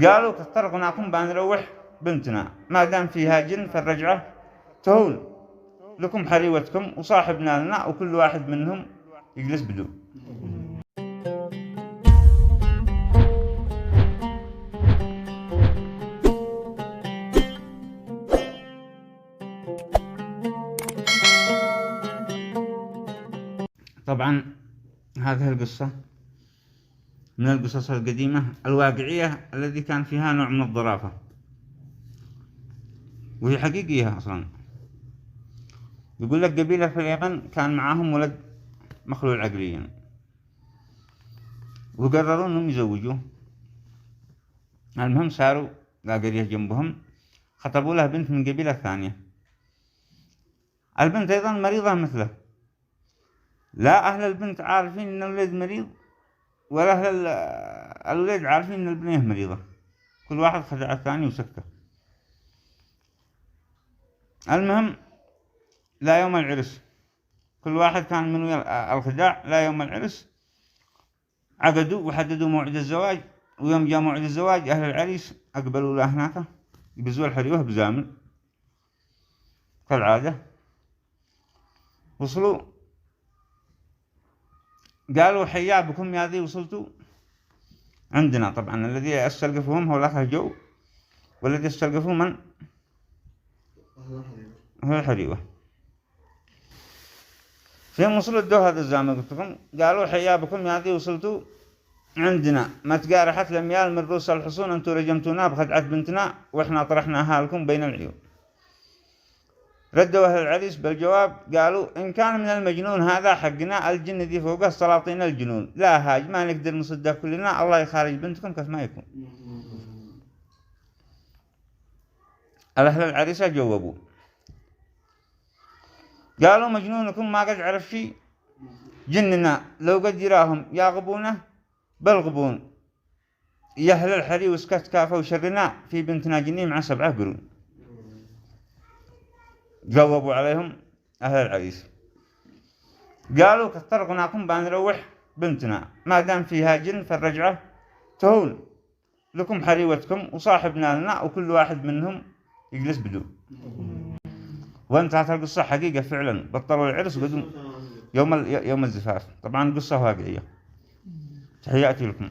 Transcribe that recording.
قالوا كطرقناكم بنروح بنتنا ما دام فيها جن فالرجعة تهون لكم حريوتكم وصاحبنا لنا وكل واحد منهم يجلس بدو. طبعا هذه القصة من القصص القديمة الواقعية الذي كان فيها نوع من الظرافة، وهي حقيقية أصلا. يقول لك قبيلة في اليمن كان معاهم ولد مخلوع عقليا، وقرروا أنهم يزوجوه. المهم صاروا لا قرية جنبهم خطبوا له بنت من قبيلة ثانية. البنت أيضا مريضة مثله، لا أهل البنت عارفين أن الولد مريض ولا أهل الولد عارفين أن البنية مريضة، كل واحد خدع الثاني وسكته. المهم لا يوم العرس كل واحد كان من الخداع، لا يوم العرس عقدوا وحددوا موعد الزواج. ويوم جاء موعد الزواج أهل العريس أقبلوا له هناك يبزوا الحريوة بزامل كالعادة. وصلوا قالوا حيا بكم يا ذي وصلتوا عندنا. طبعا الذي استلقفوهم هو الأخ جو، والذي استلقفوا من هو الحريوة. فيهم وصلوا الدو هذا الزامل قلت لكم قالوا حيا بكم يا ذي وصلتوا عندنا، ما تقارحت الأميال من رؤوس الحصون أنتوا رجمتونا بخدعة بنتنا وإحنا طرحناها لكم بين العيون. ردوا أهل العريس بالجواب قالوا إن كان من المجنون هذا حقنا الجن ذي فوقه سلاطين الجنون، لا هاج ما نقدر نصدق كلنا، الله يخارج بنتكم كيف ما يكون. أهل العريسة جوابوا قالوا مجنونكم ما قد عرف شيء، جننا لو قد يراهم يغبونه بالغبون، يهل الحري وسكت كافة وشرنا في بنتنا جني مع 7 قرون. جاوبوا عليهم أهل العريس قالوا كطرقناكم بنروح بنتنا ما دام فيها جن فالرجعة تهون لكم حريوتكم وصاحبنا لنا وكل واحد منهم يجلس بدو. وانتهت القصة حقيقة فعلا، بطلوا العرس بدون يوم الزفاف. طبعا قصة واقعية. تحياتي لكم.